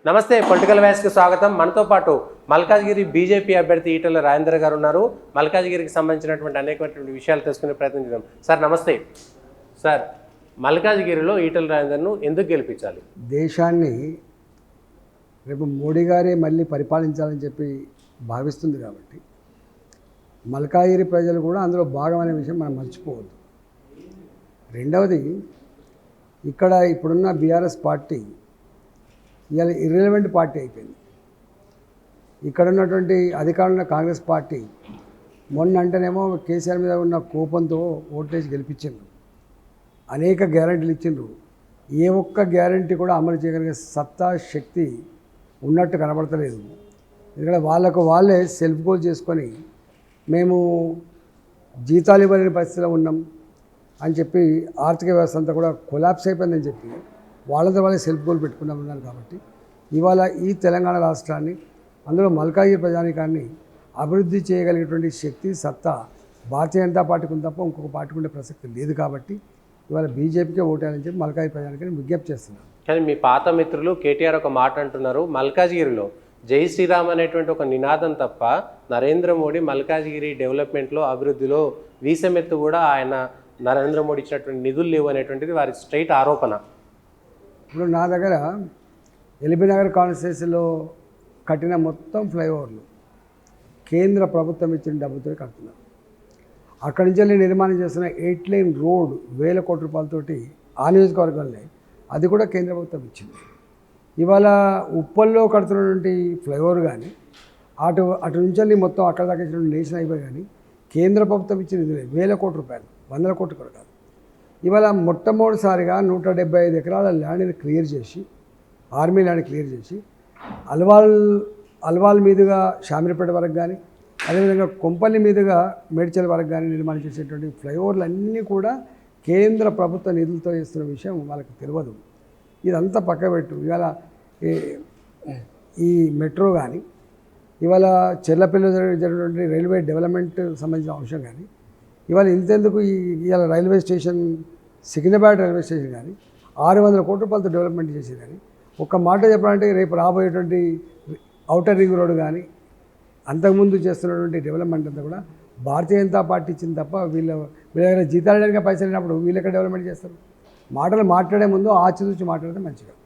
నమస్తే పొలిటికల్ వ్యాస్కి స్వాగతం. మనతో పాటు మల్కాజ్గిరి బీజేపీ అభ్యర్థి ఈటెల రాజేందర్ గారు ఉన్నారు. మల్కాజ్గిరికి సంబంధించినటువంటి అనేకటువంటి విషయాలు తెలుసుకునే ప్రయత్నం చేద్దాం. సార్ నమస్తే. సార్, మల్కాజ్గిరిలో ఈటెల రాజేందర్ను ఎందుకు గెలిపించాలి? దేశాన్ని రేపు మోడీ గారే మళ్ళీ పరిపాలించాలని చెప్పి భావిస్తుంది కాబట్టి మల్కాజ్గిరి ప్రజలు కూడా అందులో భాగమనే విషయం మనం మర్చిపోవద్దు. రెండవది, ఇక్కడ ఇప్పుడున్న బీఆర్ఎస్ పార్టీ ఇవాళ ఇర్రెలవెంట్ పార్టీ అయిపోయింది. ఇక్కడ ఉన్నటువంటి అధికారంలో కాంగ్రెస్ పార్టీ మొన్న అంటేనేమో కేసీఆర్ మీద ఉన్న కోపంతో ఓట్లేసి గెలిపించిండ్రు, అనేక గ్యారంటీలు ఇచ్చిండ్రు. ఏ ఒక్క గ్యారంటీ కూడా అమలు చేయగలిగే సత్తా శక్తి ఉన్నట్టు కనబడతలేదు. ఎందుకంటే వాళ్ళే సెల్ఫ్ గోల్ చేసుకొని మేము జీతాలు ఇవ్వలేని పరిస్థితిలో ఉన్నాం అని చెప్పి ఆర్థిక వ్యవస్థ అంతా కూడా కొలాప్స్ అయిపోయిందని చెప్పి వాళ్ళే సెల్ఫ్ గోల్ పెట్టుకున్నామన్నారు. కాబట్టి ఇవాళ ఈ తెలంగాణ రాష్ట్రాన్ని, అందులో మల్కాజ్గిరి ప్రజానీకాన్ని అభివృద్ధి చేయగలిగేటువంటి శక్తి సత్తా భారతీయ జనతా పార్టీకి ఉంది తప్ప ఇంకొక పార్టీకి ఉండే ప్రసక్తి లేదు. కాబట్టి ఇవాళ బీజేపీకే ఓటేయాలని చెప్పి మల్కాజ్గిరి ప్రజానీకాన్ని విజ్ఞప్తి చేస్తున్నాను. కానీ మీ పాత మిత్రులు కేటీఆర్ ఒక మాట అంటున్నారు, మల్కాజ్గిరిలో జై శ్రీరామ్ అనేటువంటి ఒక నినాదం తప్ప నరేంద్ర మోడీ మల్కాజ్గిరి డెవలప్మెంట్లో అభివృద్ధిలో వీసమెత్తు కూడా ఆయన నరేంద్ర మోడీ ఇచ్చినటువంటి నిధులు లేవు అనేటువంటిది వారి స్ట్రైట్ ఆరోపణ. ఇప్పుడు నా దగ్గర ఎల్బీనగర్ కాన్స్టిట్యున్సీలో కట్టిన మొత్తం ఫ్లైఓవర్లు కేంద్ర ప్రభుత్వం ఇచ్చిన డబ్బుతో కడుతున్నారు. అక్కడి నుంచి వెళ్ళి నిర్మాణం చేస్తున్న 8 లేన్ రోడ్ 1000 కోట్ల రూపాయలతోటి ఆ నియోజకవర్గంలో, అది కూడా కేంద్ర ప్రభుత్వం ఇచ్చింది. ఇవాళ ఉప్పల్లో కడుతున్నటువంటి ఫ్లైఓవర్ కానీ అటు నుంచి వెళ్ళి మొత్తం అక్కడ దాకా ఇచ్చినటువంటి నేషనల్ హైవే కానీ కేంద్ర ప్రభుత్వం ఇచ్చిన నిధులే 1000 కోట్ల రూపాయలు, 100 కోట్లు కూడా కాదు. ఇవాళ మొట్టమొదటిసారిగా 175 ఎకరాల ల్యాండ్ని క్లియర్ చేసి, ఆర్మీ ల్యాండ్ క్లియర్ చేసి అల్వాల్ మీదుగా షామీర్పేట వరకు కానీ, అదేవిధంగా కొంపల్లి మీదుగా మేడ్చల్ వరకు కానీ నిర్మాణం చేసేటువంటి ఫ్లైఓవర్లు అన్నీ కూడా కేంద్ర ప్రభుత్వ నిధులతో చేస్తున్న విషయం వాళ్ళకి తెలియదు. ఇదంతా పక్కబెట్టు. ఇవాళ ఈ మెట్రో కానీ, ఇవాళ చెర్లపల్లిలో జరిగినటువంటి రైల్వే డెవలప్మెంట్ సంబంధించిన అంశం కానీ, ఇవాళ ఇంతెందుకు ఇవాళ railway station, Secunderabad railway station కానీ 600 కోట్ల రూపాయలతో డెవలప్మెంట్ చేసేది. కానీ ఒక్క మాట చెప్పాలంటే రేపు రాబోయేటువంటి ఔటర్ రింగ్ రోడ్ కానీ, అంతకుముందు చేస్తున్నటువంటి డెవలప్మెంట్ అంతా కూడా భారతీయ జనతా పార్టీ ఇచ్చింది తప్ప వీళ్ళ దగ్గర జీతాలు పైసలు లేనప్పుడు వీళ్ళు ఎక్కడ డెవలప్మెంట్ చేస్తారు? మాటలు మాట్లాడే ముందు ఆచితూచి మాట్లాడితే మంచిగా.